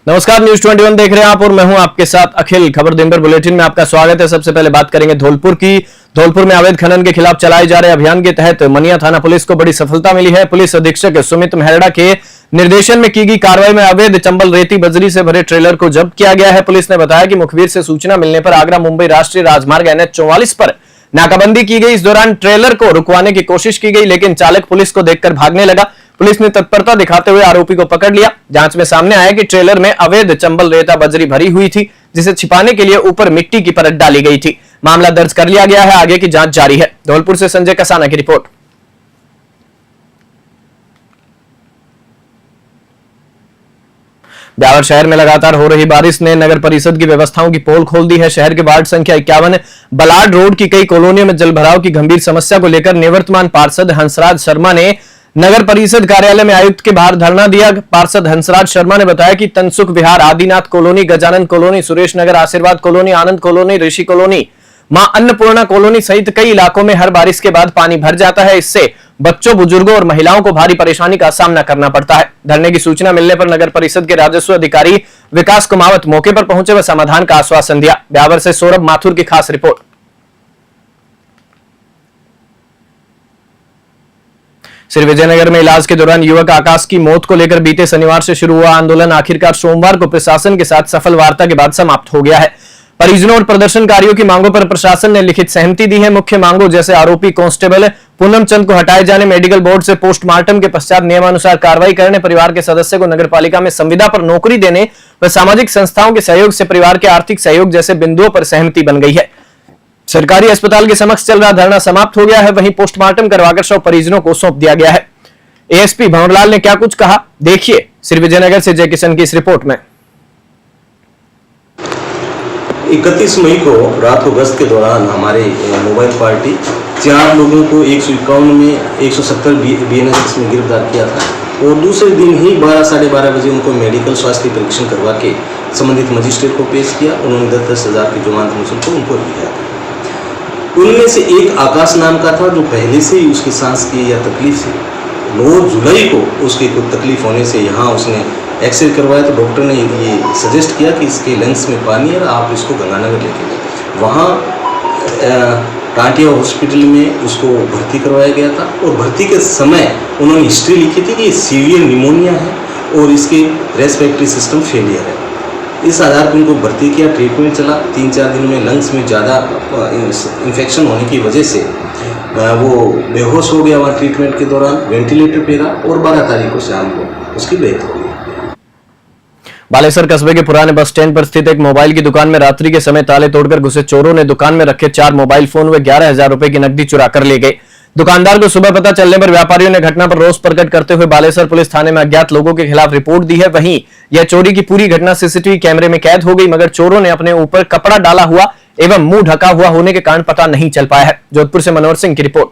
नमस्कार, न्यूज 21 देख रहे हैं आप और मैं हूं आपके साथ अखिल। खबर दिन भर बुलेटिन में आपका स्वागत है। सबसे पहले बात करेंगे धौलपुर की। धौलपुर में अवैध खनन के खिलाफ चलाए जा रहे अभियान के तहत मनिया थाना पुलिस को बड़ी सफलता मिली है। पुलिस अधीक्षक सुमित मेहरड़ा के निर्देशन में की गई कार्रवाई में अवैध चंबल रेती बजरी से भरे ट्रेलर को जब्त किया गया है। पुलिस ने बताया कि मुखबिर से सूचना मिलने पर आगरा मुंबई राष्ट्रीय राजमार्ग NH 44 पर नाकाबंदी की गई। इस दौरान ट्रेलर को रुकवाने की कोशिश की गई, लेकिन चालक पुलिस को देखकर भागने लगा। पुलिस ने तत्परता दिखाते हुए आरोपी को पकड़ लिया। जांच में सामने आया कि ट्रेलर में अवैध चंबल रेता बजरी भरी हुई थी, जिसे छिपाने के लिए ऊपर मिट्टी की परत डाली गई थी। मामला दर्ज कर लिया गया है, आगे की जांच जारी है। धौलपुर से संजय कसाना की रिपोर्ट। ब्यावर शहर में लगातार हो रही बारिश ने नगर परिषद की व्यवस्थाओं की पोल खोल दी है। शहर के वार्ड संख्या 51 बलाड रोड की कई कॉलोनियों में जलभराव की गंभीर समस्या को लेकर निवर्तमान पार्षद हंसराज शर्मा ने नगर परिषद कार्यालय में आयुक्त के बाहर धरना दिया। पार्षद हंसराज शर्मा ने बताया कि तनसुख विहार, आदिनाथ कॉलोनी, गजानन कॉलोनी, सुरेश नगर, आशीर्वाद कॉलोनी, आनंद कॉलोनी, ऋषि कॉलोनी, मां अन्नपूर्णा कॉलोनी सहित कई इलाकों में हर बारिश के बाद पानी भर जाता है। इससे बच्चों, बुजुर्गों और महिलाओं को भारी परेशानी का सामना करना पड़ता है। धरने की सूचना मिलने पर नगर परिषद के राजस्व अधिकारी विकास कुमावत मौके पर पहुंचे व समाधान का आश्वासन दिया। ब्यावर से सौरभ माथुर की खास रिपोर्ट। श्री विजयनगर में इलाज के दौरान युवक आकाश की मौत को लेकर बीते शनिवार से शुरू हुआ आंदोलन आखिरकार सोमवार को प्रशासन के साथ सफल वार्ता के बाद समाप्त हो गया है। परिजनों और प्रदर्शनकारियों की मांगों पर प्रशासन ने लिखित सहमति दी है। मुख्य मांगों जैसे आरोपी कांस्टेबल पूनम चंद को हटाए जाने, मेडिकल बोर्ड से पोस्टमार्टम के पश्चात नियमानुसार कार्रवाई करने, परिवार के सदस्य को नगरपालिका में संविदा पर नौकरी देने व सामाजिक संस्थाओं के सहयोग से परिवार के आर्थिक सहयोग जैसे बिंदुओं पर सहमति बन गई है। सरकारी अस्पताल के समक्ष चल रहा धरना समाप्त हो गया है। वहीं पोस्टमार्टम करवाकर शव परिजनों को सौंप दिया गया है। एएसपी भंवरलाल ने क्या कुछ कहा, देखिए श्री विजयनगर से जय किशन की इस रिपोर्ट में। 31 मई को रात को गश्त के दौरान हमारे मोबाइल पार्टी 4 लोगों को 151 में 170 BNSS में गिरफ्तार किया था और दूसरे दिन ही 12 साढ़े 12 बजे उनको मेडिकल स्वास्थ्य परीक्षण करवा के संबंधित मजिस्ट्रेट को पेश किया। उन्होंने 10-10 हज़ार की जुर्माना मुझको उनको दिया था। उनमें से एक आकाश नाम का था जो पहले से ही उसकी सांस की या तकलीफ से 9 जुलाई को उसकी कुछ तकलीफ होने से यहाँ उसने एक्सरे करवाया, तो डॉक्टर ने ये सजेस्ट किया कि इसके लंग्स में पानी है, आप इसको गंगानगर लेके गए। वहाँ टांटिया हॉस्पिटल में उसको भर्ती करवाया गया था और भर्ती के समय उन्होंने हिस्ट्री लिखी थी कि सीवियर निमोनिया है और इसके रेस्पिरेटरी सिस्टम फेलियर है। इस आधार पर उनको भर्ती किया, ट्रीटमेंट चला। 3-4 दिन में लंग्स में ज़्यादा इन्फेक्शन होने की वजह से वो बेहोश हो गया वहाँ ट्रीटमेंट के दौरान, वेंटिलेटर पे रहा और 12 तारीख को शाम को उसकी डेथ हो गई। बालेसर कस्बे के पुराने बस स्टैंड पर स्थित एक मोबाइल की दुकान में रात्रि के समय ताले तोड़कर घुसे चोरों ने दुकान में रखे 4 मोबाइल फोन व 11,000 रुपए की नकदी चुरा कर ले गए। दुकानदार को सुबह पता चलने पर व्यापारियों ने घटना पर रोष प्रकट करते हुए बालेसर पुलिस थाने में अज्ञात लोगों के खिलाफ रिपोर्ट दी है। वहीं यह चोरी की पूरी घटना सीसीटीवी कैमरे में कैद हो गई, मगर चोरों ने अपने ऊपर कपड़ा डाला हुआ एवं मुंह ढका हुआ होने के कारण पता नहीं चल पाया है। जोधपुर से मनोहर सिंह की रिपोर्ट।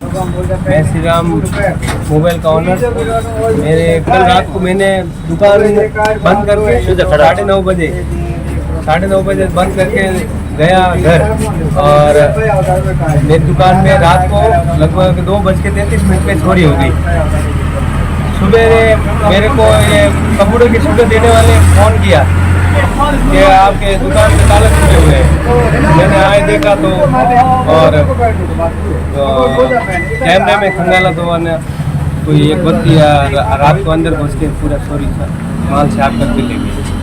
मैं श्री राम मोबाइल का ऑनर। मेरे कल रात को मैंने दुकान बंद करके 9:30 बजे बंद करके गया घर और मेरी दुकान में रात को लगभग 2:33 पे चोरी हो गई। सुबह मेरे को ये कंप्यूटर की सुविधा देने वाले फ़ोन किया कि आपके दुकान में ताला टूटे हुए हैं। मैंने आए देखा तो और कैमरे में खंगाला तो कोई एक बत्ती रात को अंदर घुस के पूरा चोरी माल से आप करके ले गए।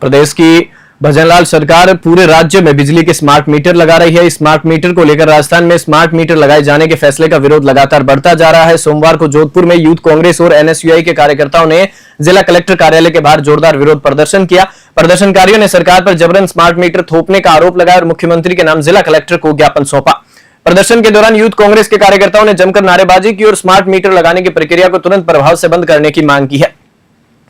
प्रदेश की भजनलाल सरकार पूरे राज्य में बिजली के स्मार्ट मीटर लगा रही है। स्मार्ट मीटर को लेकर राजस्थान में स्मार्ट मीटर लगाए जाने के फैसले का विरोध लगातार बढ़ता जा रहा है। सोमवार को जोधपुर में यूथ कांग्रेस और NSUI के कार्यकर्ताओं ने जिला कलेक्टर कार्यालय के बाहर जोरदार विरोध प्रदर्शन किया। प्रदर्शनकारियों ने सरकार पर जबरन स्मार्ट मीटर थोपने का आरोप लगाया और मुख्यमंत्री के नाम जिला कलेक्टर को ज्ञापन सौंपा। प्रदर्शन के दौरान यूथ कांग्रेस के कार्यकर्ताओं ने जमकर नारेबाजी की और स्मार्ट मीटर लगाने की प्रक्रिया को तुरंत प्रभाव से बंद करने की मांग की है।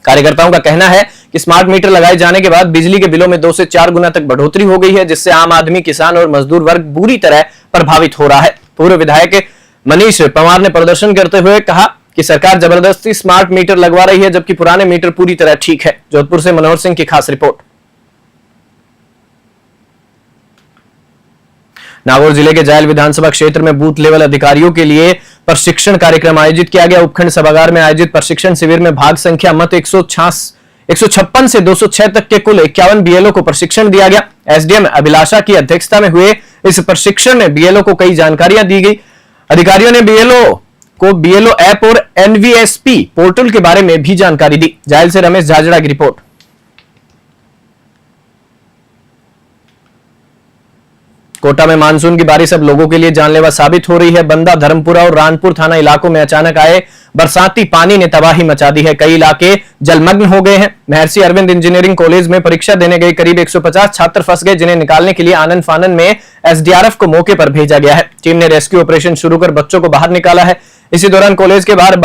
कार्यकर्ताओं का कहना है कि स्मार्ट मीटर लगाए जाने के बाद बिजली के बिलों में 2 से 4 गुना तक बढ़ोतरी हो गई है, जिससे आम आदमी, किसान और मजदूर वर्ग बुरी तरह प्रभावित हो रहा है। पूर्व विधायक मनीष पवार ने प्रदर्शन करते हुए कहा कि सरकार जबरदस्ती स्मार्ट मीटर लगवा रही है, जबकि पुराने मीटर पूरी तरह ठीक है। जोधपुर से मनोहर सिंह की खास रिपोर्ट। नागौर जिले के जायल विधानसभा क्षेत्र में बूथ लेवल अधिकारियों के लिए प्रशिक्षण कार्यक्रम आयोजित किया गया। उपखंड सभागार में आयोजित प्रशिक्षण शिविर में भाग संख्या मत 156 से 206 तक के कुल 51 बीएलओ को प्रशिक्षण दिया गया। एसडीएम अभिलाषा की अध्यक्षता में हुए इस प्रशिक्षण में बीएलओ को कई जानकारियां दी गई। अधिकारियों ने बीएलओ को बीएलओ ऐप और एनवीएसपी पोर्टल के बारे में भी जानकारी दी। जायल से रमेश झाजड़ा की रिपोर्ट। कोटा में मानसून की बारिश अब लोगों के लिए जानलेवा साबित हो रही है। बंदा, धर्मपुरा और रानपुर थाना इलाकों में अचानक आए बरसाती पानी ने तबाही मचा दी है। कई इलाके जलमग्न हो गए हैं। महर्षि अरविंद इंजीनियरिंग कॉलेज में परीक्षा देने गए करीब 150 छात्र फंस गए, जिन्हें निकालने के लिए आनन फानन में एसडीआरएफ को मौके पर भेजा गया है। टीम ने रेस्क्यू ऑपरेशन शुरू कर बच्चों को बाहर निकाला है। इसी दौरान कॉलेज के बाहर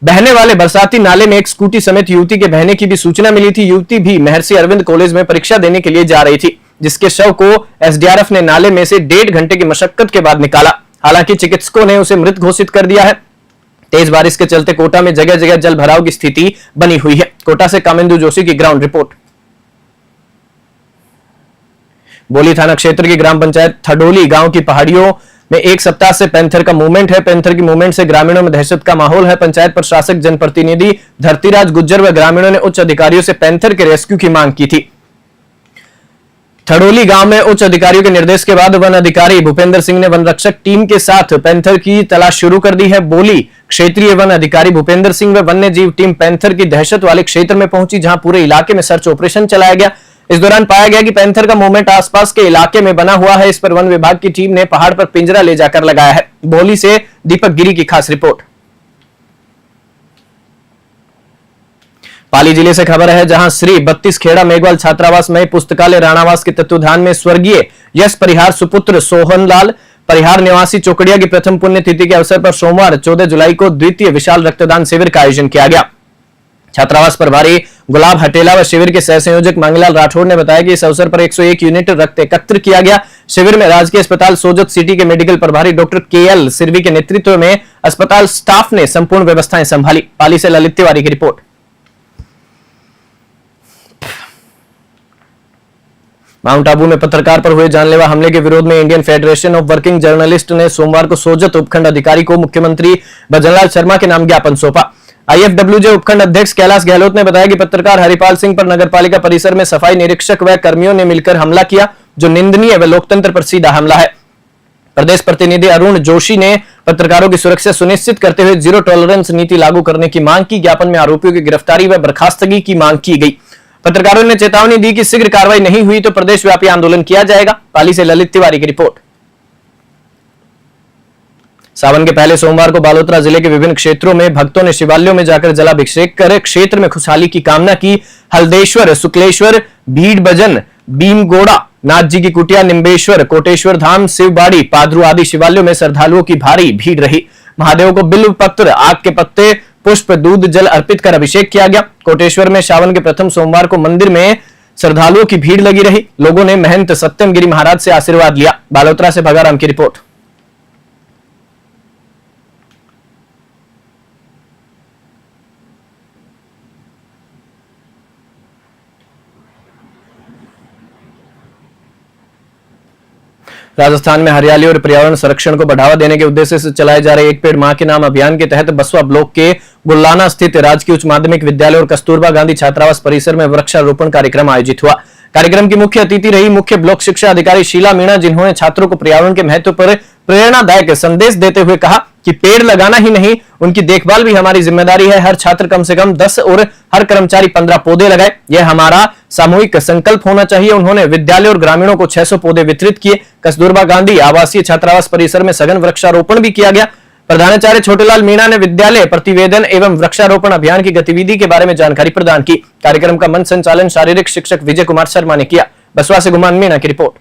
बहने वाले बरसाती नाले में एक स्कूटी समेत युवती के बहने की भी सूचना मिली थी। युवती भी महर्षि अरविंद कॉलेज में परीक्षा देने के लिए जा रही थी, जिसके शव को एसडीआरएफ ने नाले में से 1.5 घंटे की मशक्कत के बाद निकाला। हालांकि चिकित्सकों ने उसे मृत घोषित कर दिया है। तेज बारिश के चलते कोटा में जगह जगह जल भराव की स्थिति बनी हुई है। कोटा से कामेंदु जोशी की ग्राउंड रिपोर्ट। बोली थाना क्षेत्र की ग्राम पंचायत थडोली गांव की पहाड़ियों में एक सप्ताह से पैंथर का मूवमेंट है। पैंथर की मूवमेंट से ग्रामीणों में दहशत का माहौल है। पंचायत प्रशासक, जनप्रतिनिधि धरतीराज गुज्जर व ग्रामीणों ने उच्च अधिकारियों से पैंथर के रेस्क्यू की मांग की थी। थडोली गांव में उच्च अधिकारियों के निर्देश के बाद वन अधिकारी भूपेंद्र सिंह ने वन रक्षक टीम के साथ पैंथर की तलाश शुरू कर दी है। बोली क्षेत्रीय वन अधिकारी भूपेंद्र सिंह व वन्य जीव टीम पैंथर की दहशत वाले क्षेत्र में पहुंची, जहां पूरे इलाके में सर्च ऑपरेशन चलाया गया। इस दौरान पाया गया कि पैंथर का मूवमेंट आसपास के इलाके में बना हुआ है। इस पर वन विभाग की टीम ने पहाड़ पर पिंजरा ले जाकर लगाया है। बोली से दीपक गिरी की खास रिपोर्ट। पाली जिले से खबर है, जहां श्री 32 खेड़ा मेघवाल छात्रावास में पुस्तकालय राणावास के तत्वाधान में स्वर्गीय यश परिहार सुपुत्र सोहनलाल परिहार निवासी चौकड़िया की प्रथम पुण्यतिथि के अवसर पर सोमवार 14 जुलाई को द्वितीय विशाल रक्तदान शिविर का आयोजन किया गया। छात्रावास प्रभारी गुलाब हटेला व शिविर के सह संयोजक मंगलाल राठौड़ ने बताया कि इस अवसर पर 101 यूनिट रक्त एकत्र किया गया। शिविर में राजकीय अस्पताल सोजत सिटी के मेडिकल प्रभारी डॉक्टर केएल सिरवी के नेतृत्व में अस्पताल स्टाफ ने संपूर्ण व्यवस्थाएं संभाली। पाली से ललित तिवारी की रिपोर्ट। माउंट आबू में पत्रकार पर हुए जानलेवा हमले के विरोध में Indian federation of working journalist ने सोमवार को सोजत उपखंड अधिकारी को मुख्यमंत्री भजनलाल शर्मा के नाम ज्ञापन सौंपा। आईएफडब्ल्यूजे उपखंड अध्यक्ष कैलाश गहलोत ने बताया कि पत्रकार हरिपाल सिंह पर नगरपालिका परिसर में सफाई निरीक्षक व कर्मियों ने मिलकर हमला किया, जो निंदनीय व लोकतंत्र पर सीधा हमला है। प्रदेश प्रतिनिधि अरुण जोशी ने पत्रकारों की सुरक्षा सुनिश्चित करते हुए जीरो टॉलरेंस नीति लागू करने की मांग की। ज्ञापन में आरोपियों की गिरफ्तारी व बर्खास्तगी की मांग की गई। पत्रकारों ने चेतावनी दी कि शीघ्र कार्रवाई नहीं हुई तो प्रदेश व्यापी आंदोलन किया जाएगा। पाली से ललित तिवारी की रिपोर्ट। सावन के पहले सोमवार को बालोतरा जिले के विभिन्न क्षेत्रों में भक्तों ने शिवालयों में जाकर जलाभिषेक कर क्षेत्र में खुशहाली की कामना की। हल्देश्वर, शुक्लेश्वर, भीड़ भजन, भीमगोड़ा, नाथ जी की कुटिया, निम्बेश्वर, कोटेश्वर धाम, शिवबाड़ी, पादरू आदि शिवालयों में श्रद्धालुओं की भारी भीड़ रही। महादेव को बिल्व पत्र, आग के पत्ते, पुष्प, दूध, जल अर्पित कर अभिषेक किया गया। कोटेश्वर में सावन के प्रथम सोमवार को मंदिर में श्रद्धालुओं की भीड़ लगी रही। लोगों ने महंत सत्यम गिरी महाराज से आशीर्वाद लिया। बालोतरा से भगाराम की रिपोर्ट। राजस्थान में हरियाली और पर्यावरण संरक्षण को बढ़ावा देने के उद्देश्य से चलाए जा रहे एक पेड़ मां के नाम अभियान के तहत बसवा ब्लॉक के गुल्लाना स्थित राजकीय उच्च माध्यमिक विद्यालय और कस्तूरबा गांधी छात्रावास परिसर में वृक्षारोपण कार्यक्रम आयोजित हुआ। कार्यक्रम की मुख्य अतिथि रही मुख्य ब्लॉक शिक्षा अधिकारी शीला मीणा, जिन्होंने छात्रों को पर्यावरण के महत्व पर प्रेरणादायक संदेश देते हुए कहा कि पेड़ लगाना ही नहीं, उनकी देखभाल भी हमारी जिम्मेदारी है। हर छात्र कम से कम 10 और हर कर्मचारी 15 पौधे लगाए, यह हमारा सामूहिक संकल्प होना चाहिए। उन्होंने विद्यालय और ग्रामीणों को 600 पौधे वितरित किए। कस्तूरबा गांधी आवासीय छात्रावास परिसर में सघन वृक्षारोपण भी किया गया। प्रधानाचार्य छोटेलाल मीणा ने विद्यालय प्रतिवेदन एवं वृक्षारोपण अभियान की गतिविधि के बारे में जानकारी प्रदान की। कार्यक्रम का मंच संचालन शारीरिक शिक्षक विजय कुमार शर्मा ने किया। बसवा से गुमान मीणा की रिपोर्ट।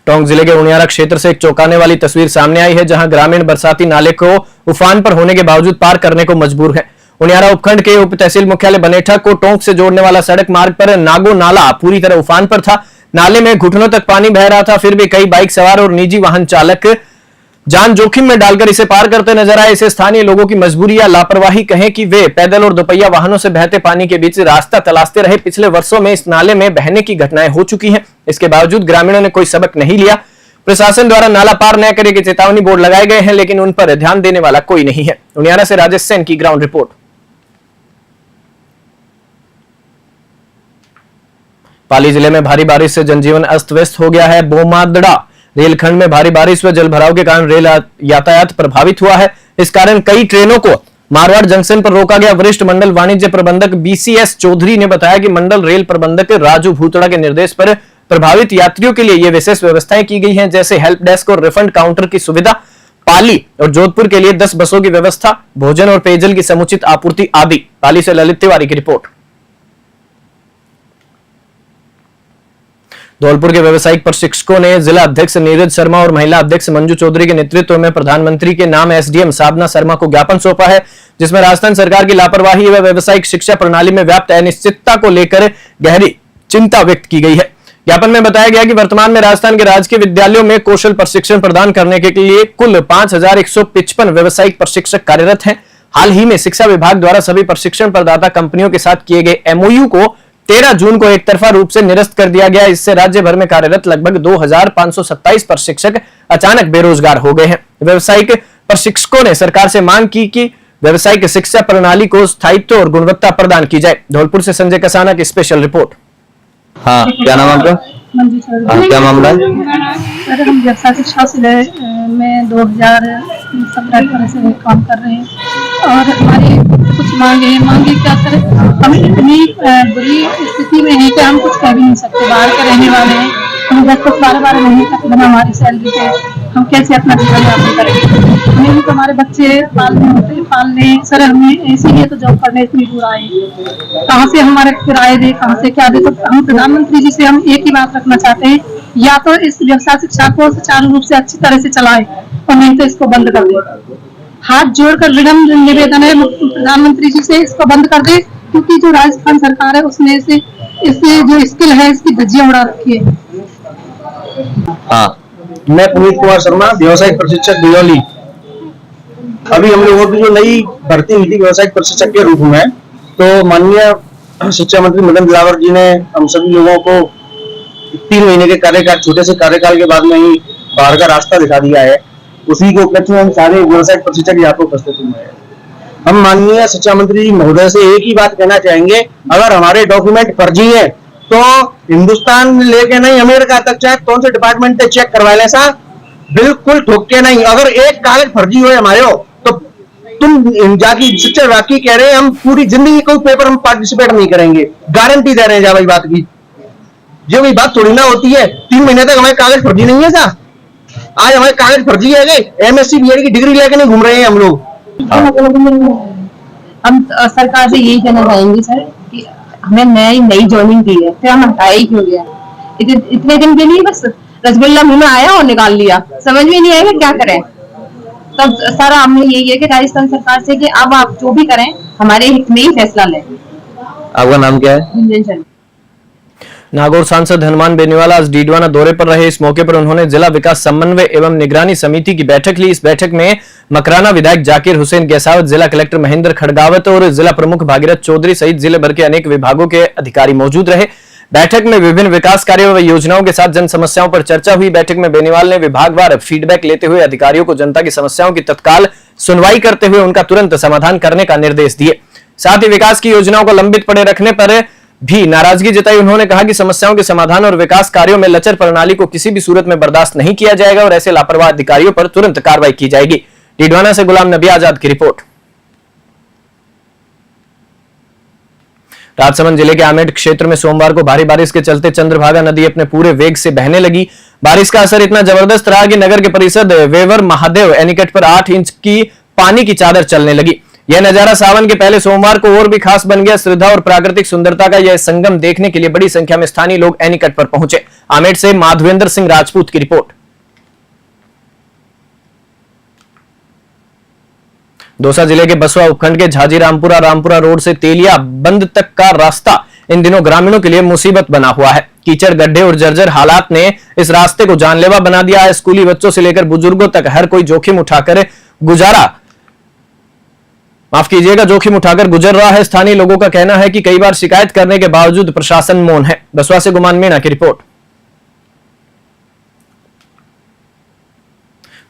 टोंक जिले के उनियारा क्षेत्र से एक चौंकाने वाली तस्वीर सामने आई है, जहां ग्रामीण बरसाती नाले को उफान पर होने के बावजूद पार करने को मजबूर है। उनियारा उपखंड के उप तहसील मुख्यालय बनेठा को टोंक से जोड़ने वाला सड़क मार्ग पर नागो नाला पूरी तरह उफान पर था। नाले में घुटनों तक पानी बह रहा था, फिर भी कई बाइक सवार और निजी वाहन चालक जान जोखिम में डालकर इसे पार करते नजर आए। इसे स्थानीय लोगों की मजबूरी या लापरवाही कहें कि वे पैदल और दोपहिया वाहनों से बहते पानी के बीच रास्ता तलाशते रहे। पिछले वर्षों में इस नाले में बहने की घटनाएं हो चुकी हैं। इसके बावजूद ग्रामीणों ने कोई सबक नहीं लिया। प्रशासन द्वारा नाला पार न करे की चेतावनी बोर्ड लगाए गए हैं, लेकिन उन पर ध्यान देने वाला कोई नहीं है। उनियारा से राजेश सेन की ग्राउंड रिपोर्ट। पाली जिले में भारी बारिश से जनजीवन अस्त व्यस्त हो गया है। बोमादड़ा रेलखंड में भारी बारिश व जलभराव के कारण रेल यातायात प्रभावित हुआ है। इस कारण कई ट्रेनों को मारवाड़ जंक्शन पर रोका गया। वरिष्ठ मंडल वाणिज्य प्रबंधक बीसीएस चौधरी ने बताया कि मंडल रेल प्रबंधक राजू भूतड़ा के निर्देश पर प्रभावित यात्रियों के लिए ये विशेष व्यवस्थाएं की गई हैं, जैसे हेल्प डेस्क और रिफंड काउंटर की सुविधा, पाली और जोधपुर के लिए 10 बसों की व्यवस्था, भोजन और पेयजल की समुचित आपूर्ति आदि। पाली से ललित तिवारी की रिपोर्ट। धौलपुर के व्यवसायिक प्रशिक्षकों ने जिला अध्यक्ष नीरज शर्मा और महिला अध्यक्ष मंजू चौधरी के नेतृत्व में प्रधानमंत्री के नाम एसडीएम साधना शर्मा को ज्ञापन सौंपा है, जिसमें राजस्थान सरकार की लापरवाही व व्यवसायिक शिक्षा प्रणाली में व्याप्त अनिश्चितता को लेकर गहरी चिंता व्यक्त की गई है। ज्ञापन में बताया गया कि वर्तमान में राजस्थान के राजकीय विद्यालयों में कौशल प्रशिक्षण प्रदान करने के लिए कुल 5155 व्यवसायिक प्रशिक्षक कार्यरत हैं। हाल ही में शिक्षा विभाग द्वारा सभी प्रशिक्षण प्रदाता कंपनियों के साथ किए गए एमओयू को 13 जून को एक तरफा रूप से निरस्त कर दिया गया। इससे राज्य भर में कार्यरत लगभग 2527 प्रशिक्षक अचानक बेरोजगार हो गए हैं। व्यवसायिक प्रशिक्षकों ने सरकार से मांग की कि व्यवसायिक शिक्षा प्रणाली को स्थायित्व और गुणवत्ता प्रदान की जाए। धौलपुर से संजय कसाना की स्पेशल रिपोर्ट। हाँ, क्या नाम आपका? हाँ, क्या मामला है? सर, हम व्यवसाय शिक्षा में 2017 से काम कर रहे हैं और हमारी कुछ मांगे क्या सर, हम इतनी बुरी स्थिति में हैं कि हम कुछ कह भी नहीं सकते। बाहर के रहने वाले हैं, हम 10-12 महीने तक बिना हमारी सैलरी के हम कैसे अपना जीवन यापन करेंगे? हमें भी तो हमारे बच्चे पालने सर, हमें इसीलिए तो जॉब करने इतनी दूर आए। कहाँ से हमारे किराए दे, कहाँ से क्या दे? तो हम प्रधानमंत्री जी से हम एक ही बात रखना चाहते हैं, या तो इस व्यवसाय शिक्षा को सुचारू रूप से अच्छी तरह से चलाए और नहीं तो इसको बंद कर दे। हाथ जोड़कर विनम्र निवेदन है प्रधानमंत्री जी से, इसको बंद कर दे, क्योंकि जो राजस्थान सरकार है उसने इससे जो स्किल है इसकी धज्जियां उड़ा रखी है। हाँ, मैं पुनीत कुमार शर्मा, व्यवसायिक प्रशिक्षक बिजौली। अभी हम लोगों की जो नई भर्ती हुई थी व्यवसायिक प्रशिक्षक के रूप में, तो माननीय शिक्षा मंत्री मदन दिलावर जी ने हम सभी लोगों को 3 महीने के कार्यकाल, छोटे से कार्यकाल के बाद में ही बाहर का रास्ता दिखा दिया है। उसी के उपलक्ष्य में हम सारे व्यवसायिक प्रशिक्षक यहाँ पर उपस्थित हुए हैं। हम माननीय शिक्षा मंत्री जी महोदय से एक ही बात कहना चाहेंगे, अगर हमारे डॉक्यूमेंट फर्जी है तो हिंदुस्तान लेके नहीं, अमेरिका तक चाहे कौन से डिपार्टमेंट से चेक करवा ले साहब, बिल्कुल ठोक के नहीं। अगर एक कागज फर्जी हो हमारे हो तो तुम जाकी शिक्षा विभाग की कह रहे हैं हम पूरी जिंदगी कोई पेपर हम पार्टिसिपेट नहीं करेंगे, गारंटी दे रहे हैं जा भाई बात की। ये कोई बात थोड़ी ना होती है। 3 महीने तक हमारे कागज फर्जी नहीं है साहब, आज हमारे कागज फर्जी है। एमएससी बीएड की डिग्री लेके नहीं घूम रहे हैं हम लोग। हम सरकार से यही कहना चाहेंगे सर कि हमें नई ज्वाइनिंग की है, फिर हम हटाया ही क्यों गया? इतने दिन के लिए बस रसगुल्ला मुंह में आया और निकाल लिया, समझ में नहीं आएगा क्या करें। तब सर हमें यही है कि राजस्थान सरकार से कि अब आप जो भी करें हमारे हित में ही फैसला लें। आपका नाम क्या है? गुंजन शर्मा। नागौर सांसद हनुमान बेनीवाला आज डीडवाना दौरे पर रहे। इस मौके पर उन्होंने जिला विकास समन्वय एवं निगरानी समिति की बैठक ली। इस बैठक में मकराना विधायक जाकिर हुसैन गैसावत, जिला कलेक्टर महेंद्र खड़गावत और जिला प्रमुख भागीरथ चौधरी सहित जिले भर के अनेक विभागों के अधिकारी मौजूद रहे। बैठक में विभिन्न विकास कार्यों व योजनाओं के साथ जन समस्याओं पर चर्चा हुई। बैठक में बेनीवाल ने विभागवार फीडबैक लेते हुए अधिकारियों को जनता की समस्याओं की तत्काल सुनवाई करते हुए उनका तुरंत समाधान करने का निर्देश दिए। साथ ही विकास की योजनाओं को लंबित पड़े रखने पर भी नाराजगी जताई। उन्होंने कहा कि समस्याओं के समाधान और विकास कार्यों में लचर प्रणाली को किसी भी सूरत में बर्दाश्त नहीं किया जाएगा और ऐसे लापरवाह अधिकारियों पर तुरंत कार्रवाई की जाएगी। डीडवाना से गुलाम नबी आजाद की रिपोर्ट। राजसमंद जिले के आमेट क्षेत्र में सोमवार को भारी बारिश के चलते चंद्रभागा नदी अपने पूरे वेग से बहने लगी। बारिश का असर इतना जबरदस्त रहा कि नगर के परिषद वेवर महादेव एनीकट पर 8 इंच की पानी की चादर चलने लगी। यह नजारा सावन के पहले सोमवार को और भी खास बन गया। श्रद्धा और प्राकृतिक सुंदरता का यह संगम देखने के लिए बड़ी संख्या में स्थानीय लोग एनीकट पर पहुंचे। आमेट से माधवेंद्र सिंह राजपूत की रिपोर्ट। दौसा जिले के बसवा उपखंड के झाजी रामपुरा रोड से तेलिया बंद तक का रास्ता इन दिनों ग्रामीणों के लिए मुसीबत बना हुआ है। कीचड़, गड्ढे और जर्जर हालात ने इस रास्ते को जानलेवा बना दिया है। स्कूली बच्चों से लेकर बुजुर्गों तक हर कोई जोखिम उठाकर जोखिम उठाकर गुजर रहा है। स्थानीय लोगों का कहना है कि कई बार शिकायत करने के बावजूद प्रशासन मौन है। बसवा से गुमान मीणा की रिपोर्ट।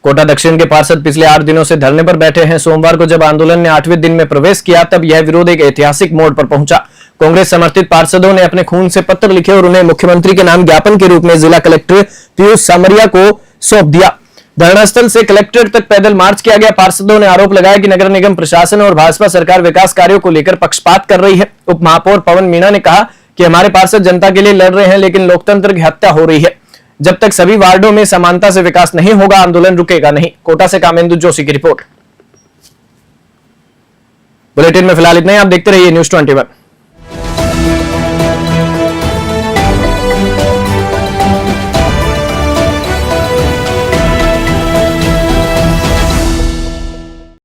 कोटा दक्षिण के पार्षद पिछले 8 दिनों से धरने पर बैठे हैं। सोमवार को जब आंदोलन ने 8वें दिन में प्रवेश किया, तब यह विरोध एक ऐतिहासिक मोड़ पर पहुंचा। कांग्रेस समर्थित पार्षदों ने अपने खून से पत्र लिखे और उन्हें मुख्यमंत्री के नाम ज्ञापन के रूप में जिला कलेक्टर पीयूष सामरिया को सौंप दिया। धरनास्थल से कलेक्टर तक पैदल मार्च किया गया। पार्षदों ने आरोप लगाया कि नगर निगम प्रशासन और भाजपा सरकार विकास कार्यों को लेकर पक्षपात कर रही है। उप महापौर पवन मीणा ने कहा कि हमारे पार्षद जनता के लिए लड़ रहे हैं, लेकिन लोकतंत्र की हत्या हो रही है। जब तक सभी वार्डों में समानता से विकास नहीं होगा, आंदोलन रुकेगा नहीं। कोटा से कामेंदु जोशी की रिपोर्ट। बुलेटिन में फिलहाल इतना ही। आप देखते रहिए न्यूज़ 21।